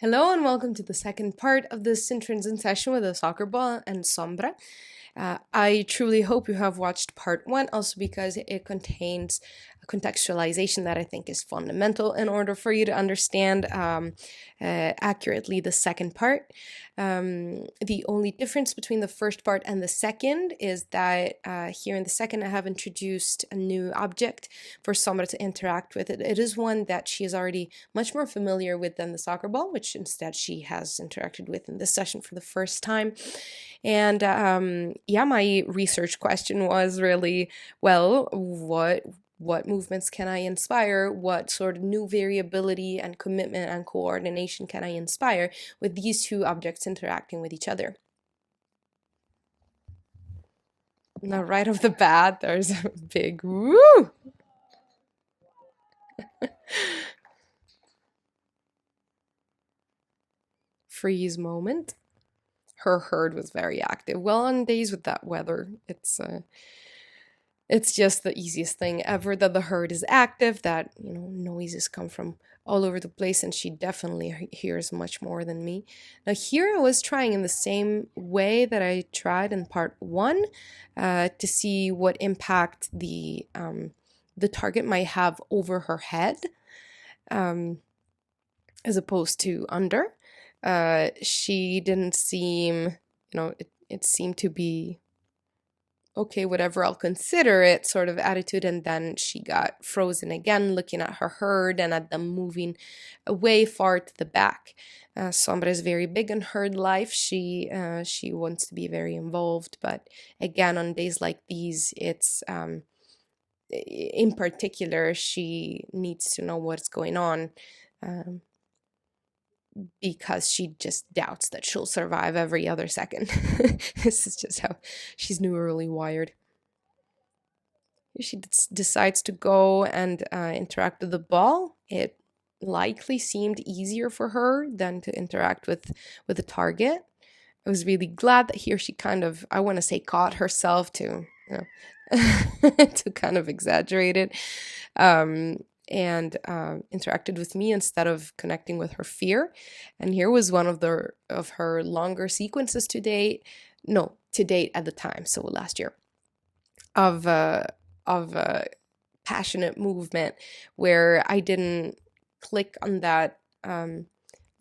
Hello and welcome to the second part of this intrinsic session with the soccer ball and Sombra. I truly hope you have watched part one, also because it contains a contextualization that I think is fundamental in order for you to understand accurately the second part. The only difference between the first part and the second is that here in the second I have introduced a new object for Sombra to interact with. It is one that she is already much more familiar with than the soccer ball, which instead she has interacted with in this session for the first time. And yeah, my research question was really, well, what movements can I inspire? What sort of new variability and commitment and coordination can I inspire with these two objects interacting with each other? Now, right off the bat, there's a big woo! Freeze moment. Her herd was very active. Well, on days with that weather, it's just the easiest thing ever that the herd is active, that, noises come from all over the place, and she definitely hears much more than me. Now here I was trying in the same way that I tried in part one to see what impact the target might have over her head as opposed to under. She didn't seem, it seemed to be okay, whatever, I'll consider it sort of attitude. And then she got frozen again, looking at her herd and at them moving away far to the back. Sombra is very big in herd life. She wants to be very involved, but again, on days like these, it's in particular, she needs to know what's going on. Because she just doubts that she'll survive every other second. This is just how she's neurally wired. She decides to go and interact with the ball. It likely seemed easier for her than to interact with the target. I was really glad that here she kind of, I want to say, caught herself to, to kind of exaggerate it. And interacted with me instead of connecting with her fear. And here was one of her longer sequences to date at the time, so last year, of passionate movement where I didn't click on that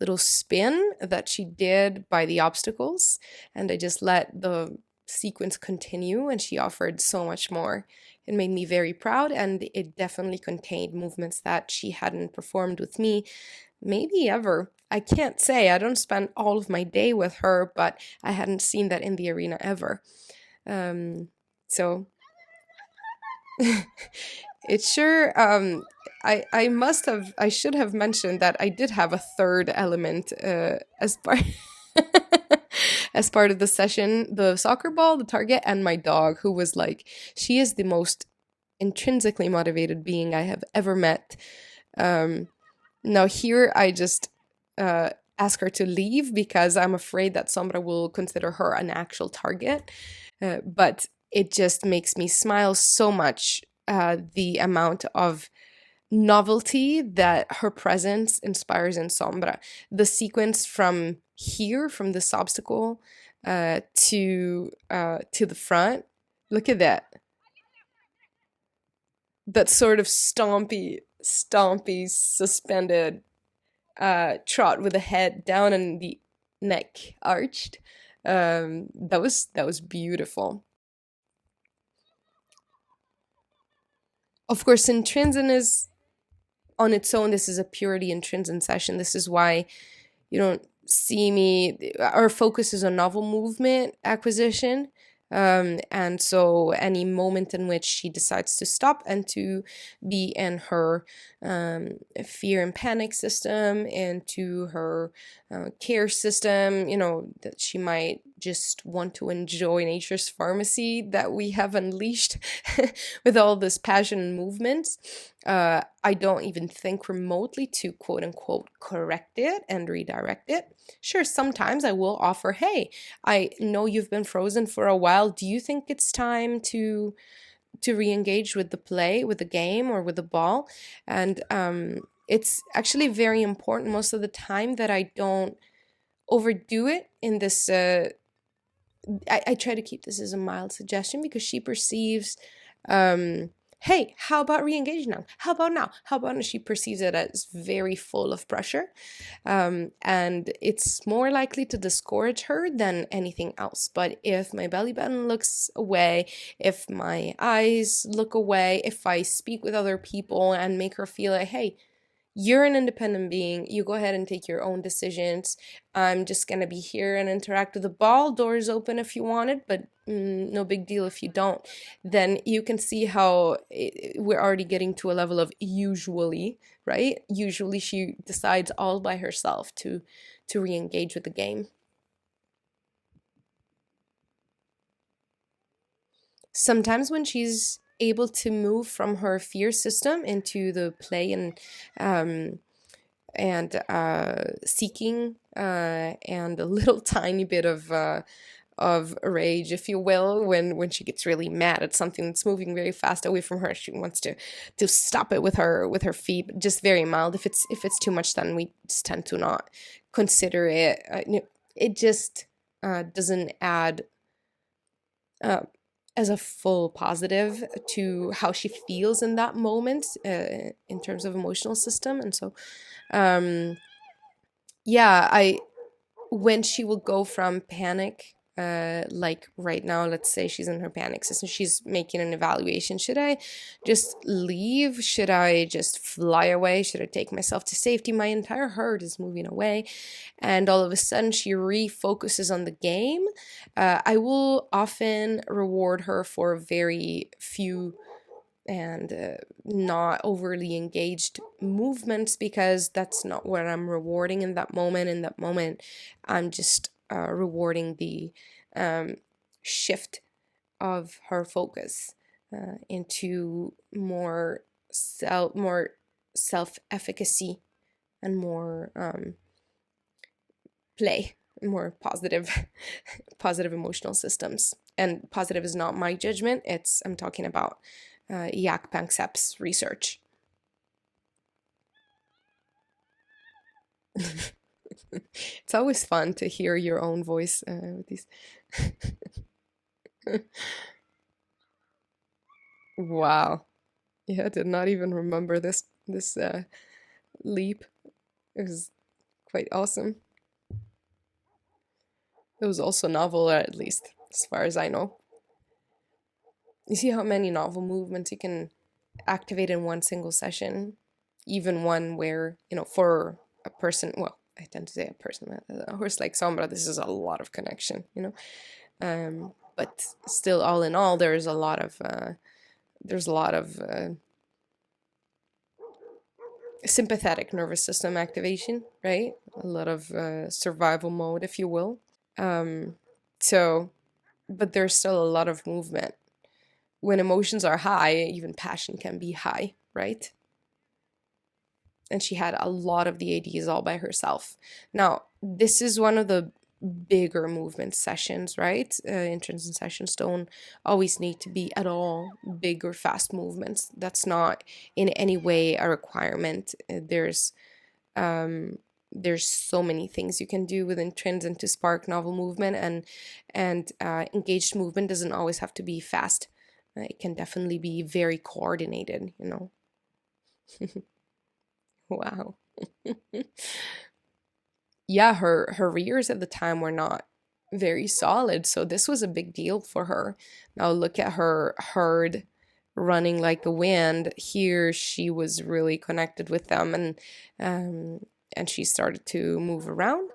little spin that she did by the obstacles, and I just let the sequence continue, and she offered so much more. It made me very proud, and it definitely contained movements that she hadn't performed with me, maybe ever. I can't say, I don't spend all of my day with her, but I hadn't seen that in the arena ever. So it's sure, I should have mentioned that I did have a third element as part as part of the session, the soccer ball, the target, and my dog, who was like, she is the most intrinsically motivated being I have ever met. Now here I just ask her to leave because I'm afraid that Sombra will consider her an actual target. But it just makes me smile so much, the amount of novelty that her presence inspires in Sombra. The sequence from here, from this obstacle to the front, look at that. That sort of stompy, suspended trot with the head down and the neck arched. That was beautiful. Of course, intrinsic is on its own. This is a purely intrinsic session. This is why you don't see me. Our focus is on novel movement acquisition. And so any moment in which she decides to stop and to be in her fear and panic system, into her care system, that she might just want to enjoy nature's pharmacy that we have unleashed with all this passion and movements. I don't even think remotely to quote unquote correct it and redirect it. Sure, sometimes I will offer, hey, I know you've been frozen for a while. Do you think it's time to re-engage with the play, with the game, or with the ball? And it's actually very important most of the time that I don't overdo it in this. I try to keep this as a mild suggestion because she perceives, hey, how about re-engage now? How about now? How about now? She perceives it as very full of pressure. And it's more likely to discourage her than anything else. But if my belly button looks away, if my eyes look away, if I speak with other people and make her feel like, hey, you're an independent being. You go ahead and take your own decisions. I'm just going to be here and interact with the ball. Doors open if you want it, but no big deal if you don't. Then you can see how we're already getting to a level of usually, right? Usually she decides all by herself to re-engage with the game. Sometimes when she's able to move from her fear system into the play um, and seeking and a little tiny bit of rage, if you will, when she gets really mad at something that's moving very fast away from her. She wants to stop it with her feet, but just very mild. If it's too much, then we just tend to not consider it. It just doesn't add as a full positive to how she feels in that moment in terms of emotional system. And so yeah, I when she will go from panic, like right now, let's say she's in her panic system, she's making an evaluation. Should I just leave? Should I just fly away? Should I take myself to safety? My entire herd is moving away. And all of a sudden she refocuses on the game. I will often reward her for very few and not overly engaged movements because that's not what I'm rewarding in that moment. In that moment, I'm just rewarding the shift of her focus into more self-efficacy and more play, more positive positive emotional systems. And positive is not my judgment. I'm talking about Jaak Panksepp's research. It's always fun to hear your own voice with these. Wow. Yeah, I did not even remember this leap. It was quite awesome. It was also novel, at least as far as I know. You see how many novel movements you can activate in one single session, even one where, for a person, well, I tend to say a person, a horse like Sombra, this is a lot of connection. But still, all in all, there's a lot of sympathetic nervous system activation, right? A lot of survival mode, if you will. So, but there's still a lot of movement. When emotions are high, even passion can be high, right? And she had a lot of the ADs all by herself. Now, this is one of the bigger movement sessions, right? Intrinsic sessions don't always need to be at all big or fast movements. That's not in any way a requirement. There's so many things you can do within Intrinsic to spark novel movement, and engaged movement doesn't always have to be fast. It can definitely be very coordinated. Wow. Yeah, her rears at the time were not very solid, so this was a big deal for her. Now look at her herd running like the wind. Here she was really connected with them, and she started to move around.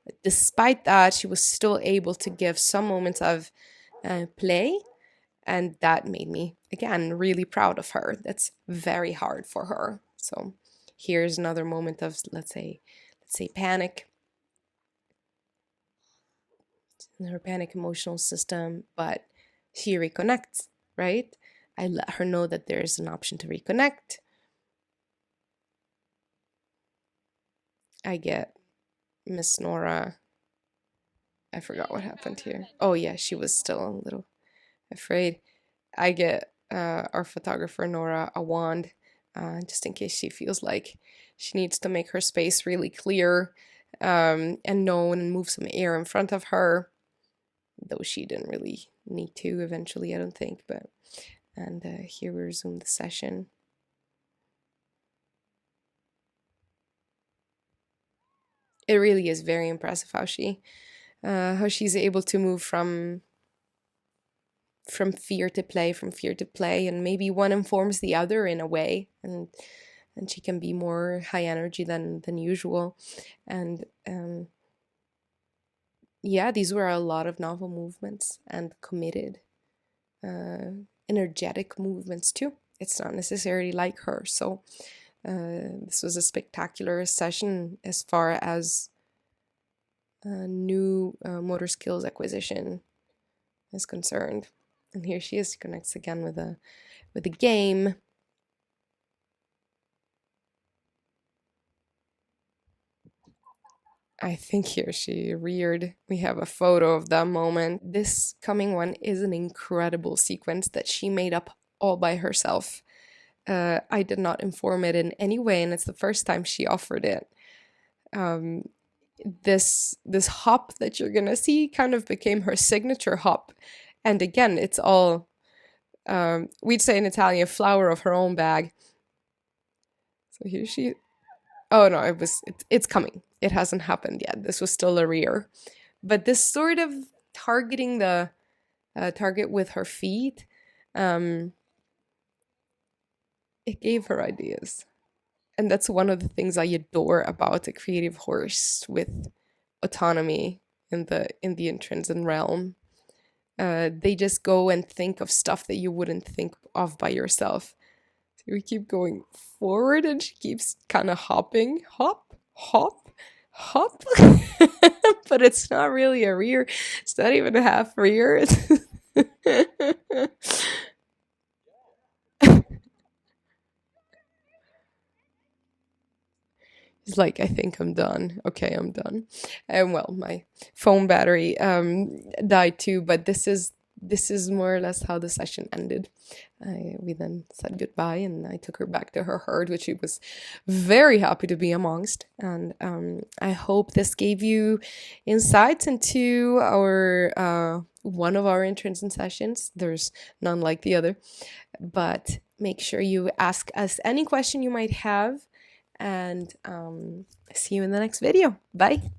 But despite that, she was still able to give some moments of play, and that made me again really proud of her. That's very hard for her. So here's another moment of let's say panic in her panic emotional system, but she reconnects, right? I let her know that there's an option to reconnect. I get Miss Nora. I forgot what happened here. Oh yeah, she was still a little afraid. I get our photographer Nora a wand just in case she feels like she needs to make her space really clear and known and move some air in front of her, though she didn't really need to eventually, I don't think. But and here we resume the session. It really is very impressive how she's able to move from fear to play, and maybe one informs the other in a way, and she can be more high energy than usual. And yeah, these were a lot of novel movements and committed, energetic movements too. It's not necessarily like her. So this was a spectacular session as far as new motor skills acquisition is concerned. And here she is. She connects again with a game. I think here she reared. We have a photo of that moment. This coming one is an incredible sequence that she made up all by herself. I did not inform it in any way, and it's the first time she offered it. This hop that you're gonna see kind of became her signature hop. And again, it's all, we'd say in Italian, flower of her own bag. So here she, oh no, it's coming. It hasn't happened yet. This was still a rear. But this sort of targeting the target with her feet, it gave her ideas. And that's one of the things I adore about a creative horse with autonomy in the intrinsic realm. They just go and think of stuff that you wouldn't think of by yourself. So we keep going forward, and she keeps kind of hopping, hop, hop, hop. But it's not really a rear. It's not even a half rear. He's like, I think I'm done. Okay, I'm done. And well, my phone battery died too, but this is more or less how the session ended. We then said goodbye, and I took her back to her herd, which she was very happy to be amongst. And I hope this gave you insights into our one of our intrinsic sessions. There's none like the other, but make sure you ask us any question you might have. And see you in the next video. Bye.